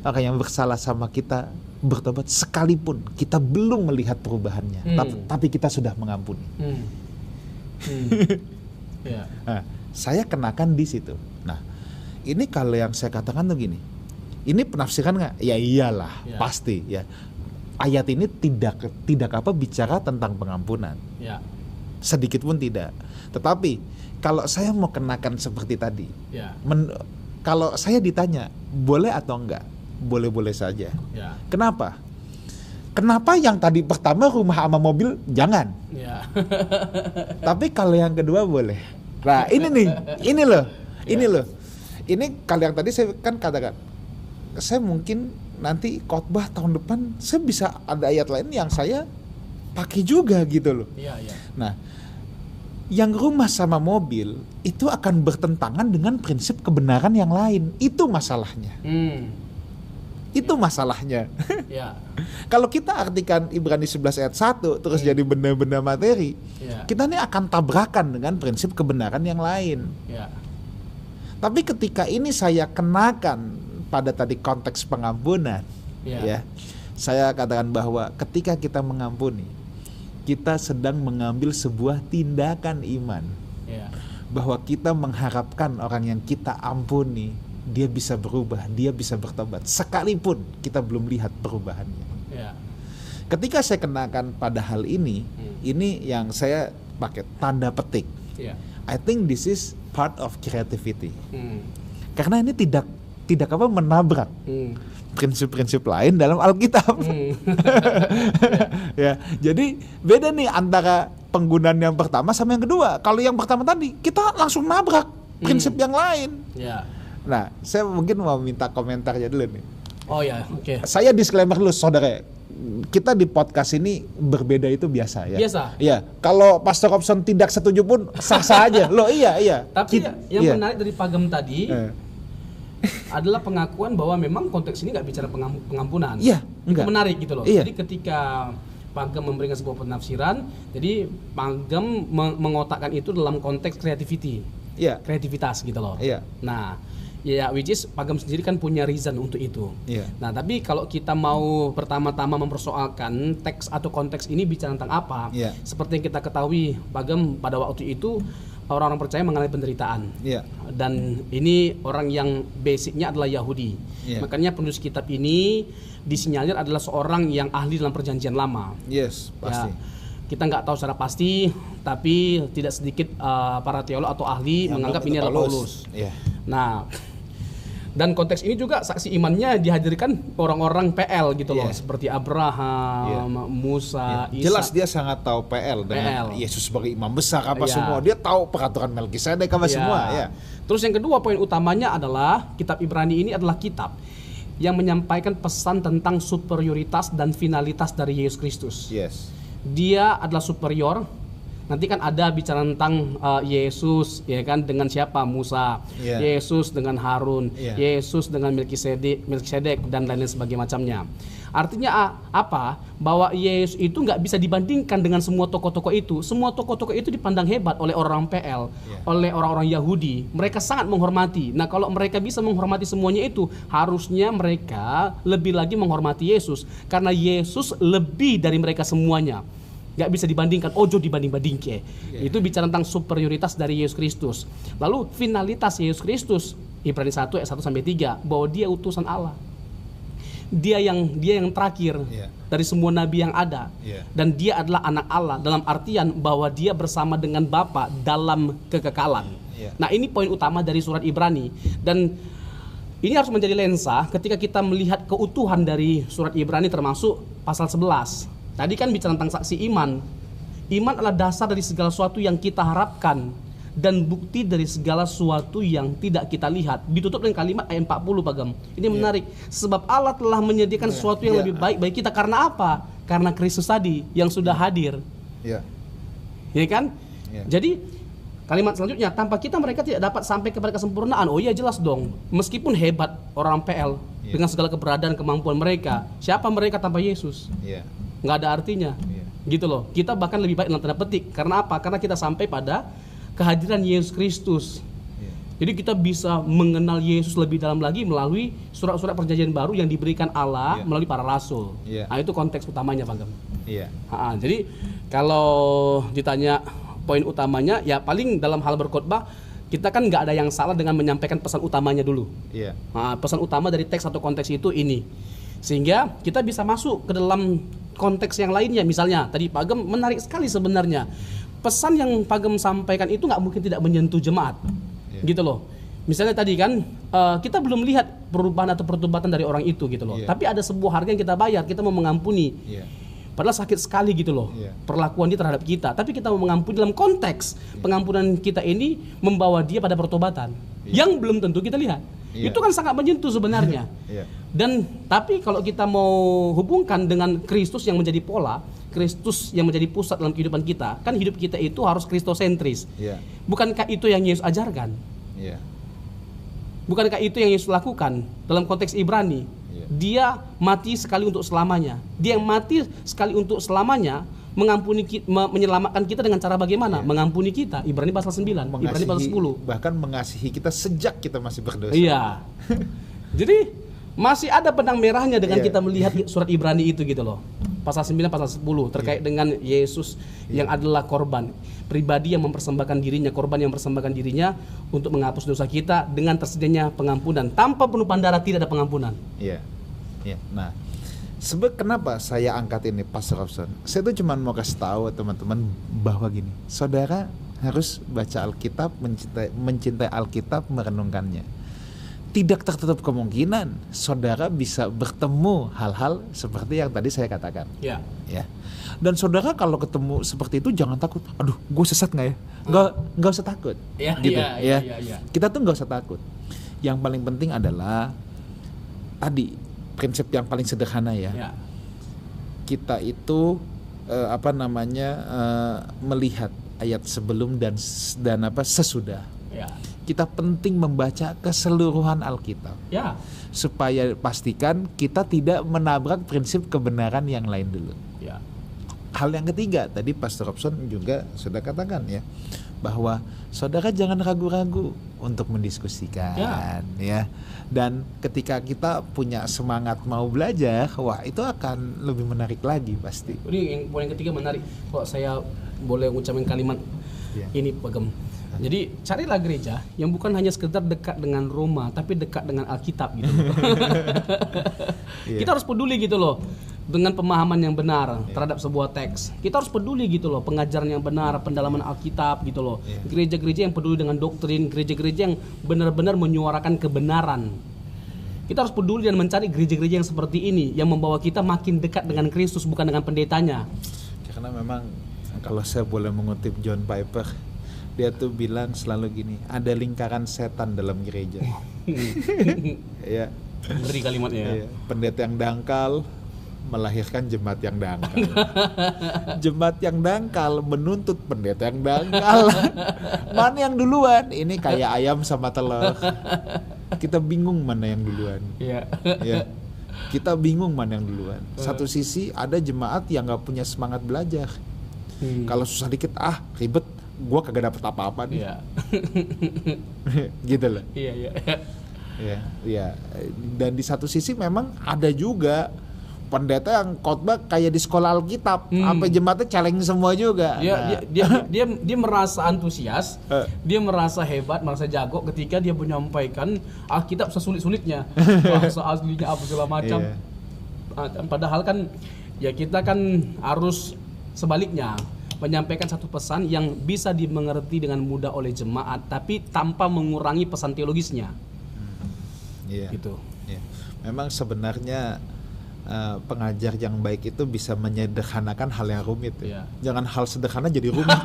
Orang yang bersalah sama kita bertobat sekalipun kita belum melihat perubahannya, tapi kita sudah mengampuni. Nah, saya kenakan di situ. Nah, ini kalau yang saya katakan tuh gini, ini penafsiran nggak? Ya iyalah, pasti ya. Ayat ini tidak bicara tentang pengampunan, sedikit pun tidak. Tetapi kalau saya mau kenakan seperti tadi, kalau saya ditanya boleh atau enggak, boleh-boleh saja. Kenapa? Kenapa yang tadi pertama rumah sama mobil jangan? Tapi kalau yang kedua boleh. Nah ini loh. Ini kalau yang tadi saya kan katakan, saya mungkin nanti khotbah tahun depan saya bisa ada ayat lain yang saya pakai juga gitu loh. Nah, yang rumah sama mobil itu akan bertentangan dengan prinsip kebenaran yang lain. Itu masalahnya. Itu masalahnya. Kalau kita artikan Ibrani 11 ayat 1 terus jadi benda-benda materi, kita ini akan tabrakan dengan prinsip kebenaran yang lain. Tapi ketika ini saya kenakan pada tadi konteks pengampunan, ya, saya katakan bahwa ketika kita mengampuni, kita sedang mengambil sebuah tindakan iman, bahwa kita mengharapkan orang yang kita ampuni dia bisa berubah, dia bisa bertobat, sekalipun kita belum lihat perubahannya. Ketika saya kenakan pada hal ini yang saya pakai tanda petik. I think this is part of creativity. Karena ini tidak menabrak prinsip-prinsip lain dalam Alkitab. Ya, jadi beda nih antara penggunaan yang pertama sama yang kedua. Kalau yang pertama tadi kita langsung nabrak prinsip yang lain. Nah, saya mungkin mau minta komentarnya dulu nih. Oke. Saya disclaimer dulu, saudara. Kita di podcast ini berbeda itu biasa ya. Iya. Kalau Pastor Robson tidak setuju pun sah-sah aja. Loh, iya. Tapi yang menarik dari Pagem tadi adalah pengakuan bahwa memang konteks ini nggak bicara pengampunan. Itu menarik gitu loh. Jadi ketika Pagem memberikan sebuah penafsiran, jadi Pagem mengotakkan itu dalam konteks kreativitas gitu loh. Nah, which is Pagem sendiri kan punya reason untuk itu. Nah, tapi kalau kita mau pertama-tama mempersoalkan teks atau konteks ini bicara tentang apa, seperti yang kita ketahui, Pagem pada waktu itu orang-orang percaya mengalami penderitaan. Dan ini orang yang basicnya adalah Yahudi. Makanya penulis kitab ini disinyalir adalah seorang yang ahli dalam perjanjian lama. Pasti. Kita nggak tahu secara pasti, tapi tidak sedikit para teolog atau ahli menganggap ini adalah Paulus. Nah, dan konteks ini juga saksi imannya dihadirkan orang-orang PL gitu loh, seperti Abraham, Musa, Ishak. Jelas dia sangat tahu PL dengan Yesus sebagai imam besar apa semua. Dia tahu peraturan Melkisedek apa semua. Terus yang kedua poin utamanya adalah kitab Ibrani ini adalah kitab yang menyampaikan pesan tentang superioritas dan finalitas dari Yesus Kristus. Dia adalah superior. Nanti kan ada bicara tentang Yesus, ya kan, dengan siapa? Musa, Yesus dengan Harun, Yesus dengan Melkisedek dan lain-lain sebagainya macamnya. Artinya apa? Bahwa Yesus itu nggak bisa dibandingkan dengan semua tokoh-tokoh itu. Semua tokoh-tokoh itu dipandang hebat oleh orang PL, oleh orang-orang Yahudi. Mereka sangat menghormati. Nah, kalau mereka bisa menghormati semuanya itu, harusnya mereka lebih lagi menghormati Yesus, karena Yesus lebih dari mereka semuanya. Gak bisa dibandingkan, ojo dibanding-bandingke. Itu bicara tentang superioritas dari Yesus Kristus. Lalu finalitas Yesus Kristus, Ibrani 1 ayat 1-3, bahwa dia utusan Allah. Dia yang terakhir dari semua nabi yang ada. Dan dia adalah anak Allah, dalam artian bahwa dia bersama dengan Bapa dalam kekekalan. Nah, ini poin utama dari surat Ibrani. Dan ini harus menjadi lensa ketika kita melihat keutuhan dari surat Ibrani, termasuk pasal 11. Tadi kan bicara tentang saksi iman. Iman adalah dasar dari segala sesuatu yang kita harapkan dan bukti dari segala sesuatu yang tidak kita lihat. Ditutup dengan kalimat ayat 40, Pagem. Ini menarik. Sebab Allah telah menyediakan sesuatu yang lebih baik bagi kita. Karena apa? Karena Kristus tadi yang sudah hadir. Ya kan? Jadi kalimat selanjutnya, tanpa kita mereka tidak dapat sampai kepada kesempurnaan. Oh iya, jelas dong. Meskipun hebat orang PL dengan segala keberadaan kemampuan mereka, siapa mereka tanpa Yesus? Nggak ada artinya. Gitu loh. Kita bahkan lebih baik dalam tanda petik. Karena apa? Karena kita sampai pada kehadiran Yesus Kristus. Jadi kita bisa mengenal Yesus lebih dalam lagi melalui surat-surat perjanjian baru yang diberikan Allah melalui para rasul. Nah, itu konteks utamanya, Pak Gem. Jadi kalau ditanya poin utamanya, ya paling dalam hal berkhotbah kita kan nggak ada yang salah dengan menyampaikan pesan utamanya dulu. Pesan utama dari teks atau konteks itu ini, sehingga kita bisa masuk ke dalam konteks yang lainnya. Misalnya tadi Pak Gem menarik sekali sebenarnya, pesan yang Pak Gem sampaikan itu nggak mungkin tidak menyentuh jemaat, gitu loh. Misalnya tadi kan kita belum lihat perubahan atau pertobatan dari orang itu, gitu loh. Tapi ada sebuah harga yang kita bayar, kita mau mengampuni. Padahal sakit sekali gitu loh perlakuan dia terhadap kita. Tapi kita mau mengampuni dalam konteks pengampunan kita ini membawa dia pada pertobatan yang belum tentu kita lihat. Itu kan sangat menyentuh sebenarnya. Dan tapi kalau kita mau hubungkan dengan Kristus yang menjadi pola, Kristus yang menjadi pusat dalam kehidupan kita, kan hidup kita itu harus kristosentris. Bukankah itu yang Yesus ajarkan? Bukankah itu yang Yesus lakukan dalam konteks Ibrani? Dia mati sekali untuk selamanya. Dia yang mati sekali untuk selamanya mengampuni menyelamatkan kita dengan cara bagaimana? Mengampuni kita. Ibrani pasal 9, Ibrani pasal 10. Bahkan mengasihi kita sejak kita masih berdosa. Iya. Jadi masih ada benang merahnya dengan kita melihat surat Ibrani itu gitu loh. Pasal 9, pasal 10 terkait dengan Yesus yang adalah korban pribadi yang mempersembahkan dirinya, korban yang mempersembahkan dirinya untuk menghapus dosa kita dengan tersedianya pengampunan. Tanpa penumpahan darah tidak ada pengampunan. Nah, kenapa saya angkat ini, Pastor Robson? Saya tuh cuma mau kasih tahu teman-teman bahwa gini, saudara harus baca Alkitab, mencintai Alkitab, merenungkannya. Tidak tertutup kemungkinan saudara bisa bertemu hal-hal seperti yang tadi saya katakan. Ya. Dan saudara kalau ketemu seperti itu jangan takut. Aduh, gue sesat nggak ya? Nggak usah takut. Gitu. Kita tuh nggak usah takut. Yang paling penting adalah tadi prinsip yang paling sederhana ya. Kita itu melihat ayat sebelum dan sesudah. Kita penting membaca keseluruhan Alkitab. Supaya pastikan kita tidak menabrak prinsip kebenaran yang lain dulu. Hal yang ketiga tadi Pastor Robson juga sudah katakan ya, bahwa saudara jangan ragu-ragu untuk mendiskusikan ya. Dan ketika kita punya semangat mau belajar, wah itu akan lebih menarik lagi pasti. Ini yang poin ketiga menarik. Kalau saya boleh ucapin kalimat ini Pak Gem. Jadi carilah gereja yang bukan hanya sekedar dekat dengan Roma, tapi dekat dengan Alkitab gitu. Kita harus peduli gitu loh dengan pemahaman yang benar terhadap sebuah teks. Kita harus peduli gitu loh pengajaran yang benar, pendalaman Alkitab gitu loh. Gereja-gereja yang peduli dengan doktrin, gereja-gereja yang benar-benar menyuarakan kebenaran. Kita harus peduli dan mencari gereja-gereja yang seperti ini, yang membawa kita makin dekat dengan Kristus, bukan dengan pendetanya. Karena memang kalau saya boleh mengutip John Piper, dia tuh bilang selalu gini, ada lingkaran setan dalam gereja. Beri kalimatnya. Pendeta yang dangkal melahirkan jemaat yang dangkal. Jemaat yang dangkal menuntut pendeta yang dangkal. Mana yang duluan? Ini kayak ayam sama telur. Kita bingung mana yang duluan. Kita bingung mana yang duluan. Satu sisi ada jemaat yang gak punya semangat belajar. Kalau susah dikit, ribet, gue kagak dapet apa-apa nih. Gitu loh. Dan di satu sisi memang ada juga pendeta yang khotbah kayak di sekolah Alkitab, sampai jemaatnya celeng semua juga. Dia merasa antusias, dia merasa hebat, merasa jago ketika dia menyampaikan Alkitab sesulit-sulitnya, bahasa aslinya apa segala macam. Padahal kan ya kita kan harus sebaliknya menyampaikan satu pesan yang bisa dimengerti dengan mudah oleh jemaat, tapi tanpa mengurangi pesan teologisnya. Gitu. Memang sebenarnya pengajar yang baik itu bisa menyederhanakan hal yang rumit. Jangan hal sederhana jadi rumit.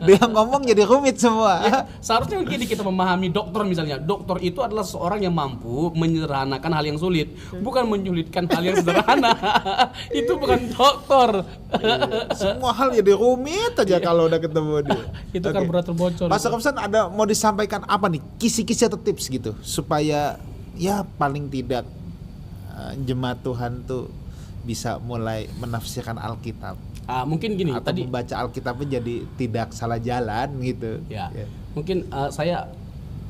Dia ngomong jadi rumit semua. Seharusnya begini kita memahami dokter misalnya. Dokter itu adalah seorang yang mampu menyederhanakan hal yang sulit, bukan menyulitkan hal yang sederhana. Itu bukan dokter. Semua hal jadi rumit aja kalau udah ketemu dia. Itu kan berat terbocor. Pastor Robson ada mau disampaikan apa nih? Kisi-kisi atau tips gitu supaya ya paling tidak jemaat Tuhan tuh bisa mulai menafsirkan Alkitab. Mungkin gini, atau tadi membaca Alkitabnya jadi tidak salah jalan gitu. Mungkin saya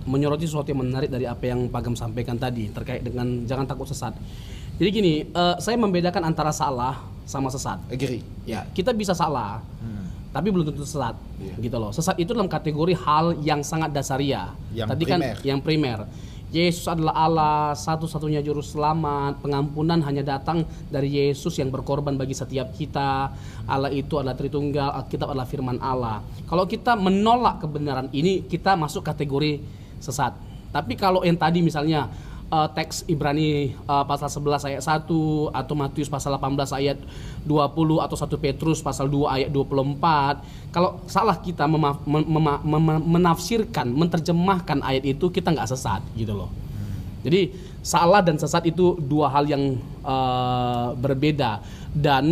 menyoroti sesuatu yang menarik dari apa yang Pak Gem sampaikan tadi terkait dengan jangan takut sesat. Jadi gini, saya membedakan antara salah sama sesat. Agree. Kita bisa salah, tapi belum tentu sesat. Gitu loh. Sesat itu dalam kategori hal yang sangat dasaria. Yang primer. Yesus adalah Allah, satu-satunya juru selamat, pengampunan hanya datang dari Yesus yang berkorban bagi setiap kita. Allah itu adalah Tritunggal, Alkitab adalah firman Allah. Kalau kita menolak kebenaran ini, kita masuk kategori sesat. Tapi kalau yang tadi misalnya teks Ibrani pasal 11 ayat 1 atau Matius pasal 18 ayat 20 atau 1 Petrus pasal 2 ayat 24, kalau salah kita menafsirkan, menerjemahkan ayat itu, kita nggak sesat gitu loh. Jadi salah dan sesat itu dua hal yang berbeda, dan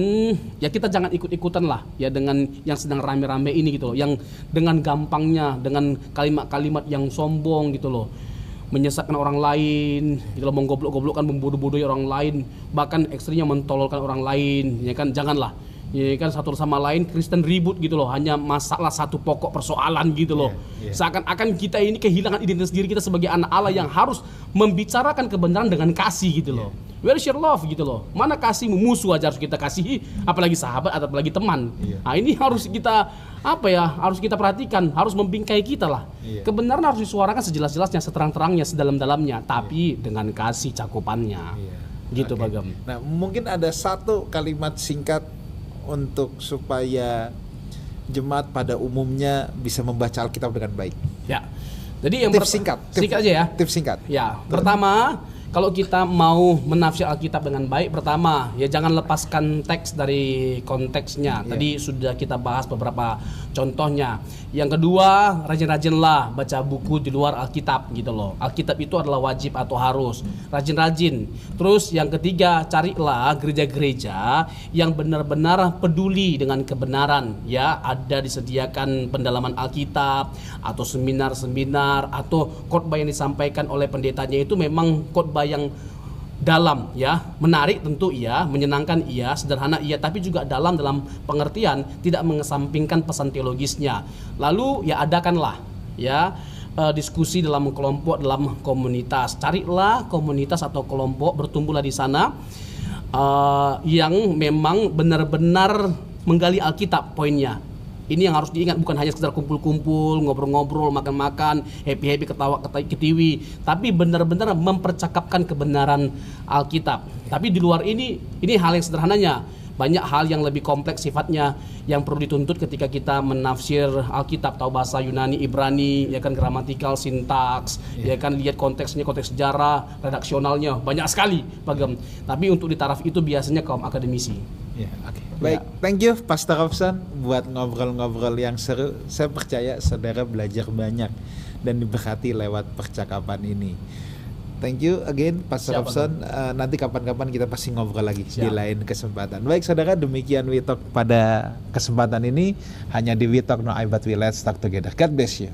ya kita jangan ikut-ikutan lah ya dengan yang sedang rame-rame ini gitu loh, yang dengan gampangnya, dengan kalimat-kalimat yang sombong gitu loh, menyesatkan orang lain gitu loh, menggoblok-goblokkan, membodoh-bodohi orang lain, bahkan ekstrimnya mentololkan orang lain, ya kan. Janganlah ya kan, satu sama lain Kristen ribut gitu loh, hanya masalah satu pokok persoalan gitu loh. Seakan-akan kita ini kehilangan identitas diri kita sebagai anak Allah yang harus membicarakan kebenaran dengan kasih gitu loh. Where is your love gitu loh, mana kasihmu? Musuh aja harus kita kasihi, apalagi sahabat atau apalagi teman. Nah ini harus kita harus kita perhatikan, harus membingkai kita lah. Kebenaran harus disuarakan sejelas-jelasnya, seterang-terangnya, sedalam-dalamnya, tapi dengan kasih cakupannya. Gitu Pak Gam. Nah mungkin ada satu kalimat singkat untuk supaya jemaat pada umumnya bisa membaca Alkitab dengan baik. Ya. Jadi yang tips singkat aja ya. Tips singkat. Ya. Pertama, kalau kita mau menafsir Alkitab dengan baik, pertama ya jangan lepaskan teks dari konteksnya. Tadi sudah kita bahas beberapa contohnya. Yang kedua, rajin-rajinlah baca buku di luar Alkitab gitu loh. Alkitab itu adalah wajib atau harus. Rajin-rajin. Terus yang ketiga, carilah gereja-gereja yang benar-benar peduli dengan kebenaran ya. Ada disediakan pendalaman Alkitab atau seminar-seminar atau khotbah yang disampaikan oleh pendetanya itu memang khotbah yang dalam ya, menarik tentu iya, menyenangkan iya, sederhana iya, tapi juga dalam pengertian tidak mengesampingkan pesan teologisnya. Lalu ya adakanlah ya diskusi dalam kelompok, dalam komunitas. Carilah komunitas atau kelompok, bertumbuhlah di sana yang memang benar-benar menggali Alkitab poinnya. Ini yang harus diingat, bukan hanya sekedar kumpul-kumpul, ngobrol-ngobrol, makan-makan, happy-happy, ketawa-ketiwi, tapi benar-benar mempercakapkan kebenaran Alkitab. Tapi di luar ini hal yang sederhananya. Banyak hal yang lebih kompleks sifatnya yang perlu dituntut ketika kita menafsir Alkitab, tahu bahasa Yunani, Ibrani, ya kan, gramatikal, sintaks, ya kan, lihat konteksnya, konteks sejarah, redaksionalnya, banyak sekali, Pak. Tapi untuk di taraf itu biasanya kaum akademisi. Baik, thank you Pastor Robson buat ngobrol-ngobrol yang seru. Saya percaya saudara belajar banyak dan diberkati lewat percakapan ini. Thank you again Pastor Robson. Nanti kapan-kapan kita pasti ngobrol lagi di lain kesempatan. Baik saudara, demikian We Talk pada kesempatan ini, hanya di We Talk No I But We Let's Talk Together. God bless you.